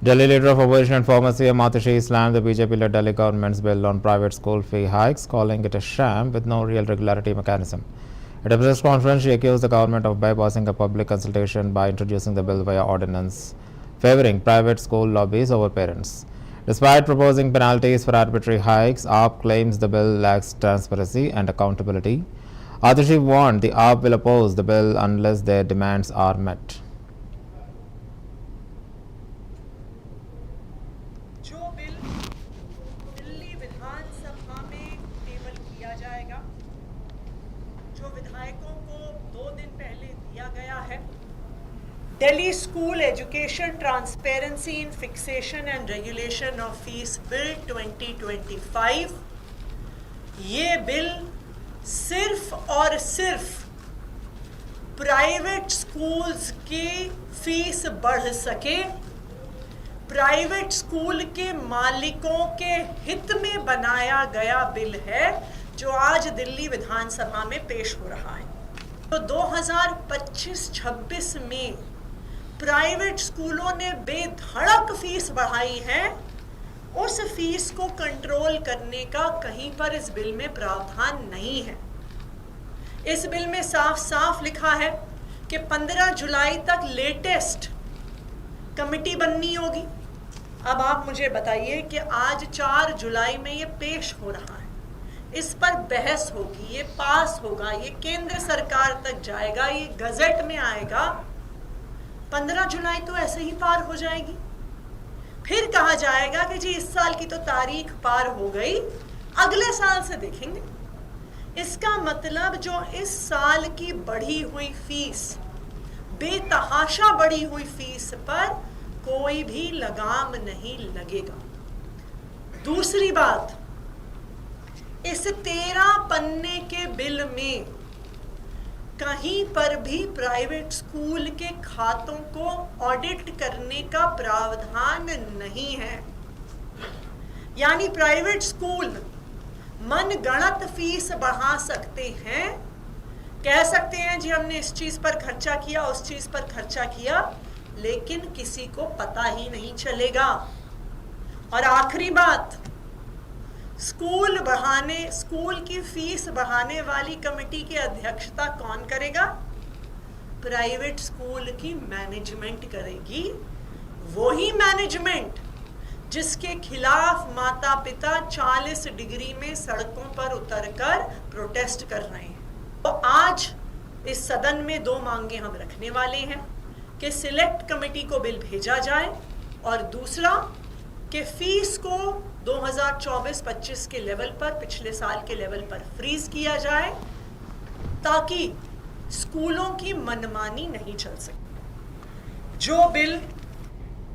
Delhi leader of opposition and former CM Atishi slammed the BJP-led Delhi government's bill on private school fee hikes, calling it a sham with no real regularity mechanism. At a press conference, she accused the government of bypassing a public consultation by introducing the bill via ordinance, favouring private school lobbies over parents. Despite proposing penalties for arbitrary hikes, AAP claims the bill lacks transparency and accountability. Atishi warned the AAP will oppose the bill unless their demands are met. जो bill Delhi विधानसभा में table किया जाएगा, जो विधायकों को 2 दिन पहले दिया गया है, Delhi school education transparency in fixation and regulation of fees bill 2025, ये बिल सिर्फ और सिर्फ प्राइवेट स्कूल्स की फीस बढ़ सके, प्राइवेट स्कूल के मालिकों के हित में बनाया गया बिल है जो आज दिल्ली विधानसभा में पेश हो रहा है। तो 2025-26 में प्राइवेट स्कूलों ने बेधड़क फीस बढ़ाई है, उस फीस को कंट्रोल करने का कहीं पर इस बिल में प्रावधान नहीं है। इस बिल में साफ साफ लिखा है कि 15 जुलाई तक लेटेस्ट कमिटी बननी होगी। अब आप मुझे बताइए कि आज 4 जुलाई में ये पेश हो रहा है, इस पर बहस होगी, ये पास होगा, ये केंद्र सरकार तक जाएगा, ये गजट में आएगा। 15 जुलाई तो ऐसे ही पार हो जाएगी, फिर कहा जाएगा कि जी इस साल की तो तारीख पार हो गई, अगले साल से देखेंगे। इसका मतलब जो इस साल की बढ़ी हुई फीस, बेतहाशा बढ़ी हुई फीस पर कोई भी लगाम नहीं लगेगा। दूसरी बात, इस 13 पन्ने के बिल में कहीं पर भी प्राइवेट स्कूल के खातों को ऑडिट करने का प्रावधान नहीं है। यानी प्राइवेट स्कूल मनगढ़ंत फीस बढ़ा सकते हैं, कह सकते हैं जी हमने इस चीज पर खर्चा किया, उस चीज पर खर्चा किया, लेकिन किसी को पता ही नहीं चलेगा। और आखिरी बात, स्कूल की फीस बढ़ाने वाली कमेटी की अध्यक्षता कौन करेगा? प्राइवेट स्कूल की मैनेजमेंट करेगी। वही मैनेजमेंट जिसके खिलाफ माता पिता 40 डिग्री में सड़कों पर उतरकर प्रोटेस्ट कर रहे हैं। तो आज इस सदन में 2 मांगे हम रखने वाले हैं कि सिलेक्ट कमेटी को बिल भेजा जाए, और दूसरा कि फीस को 2024-25 के लेवल पर, पिछले साल के लेवल पर फ्रीज किया जाए, ताकि स्कूलों की मनमानी नहीं चल सके। जो बिल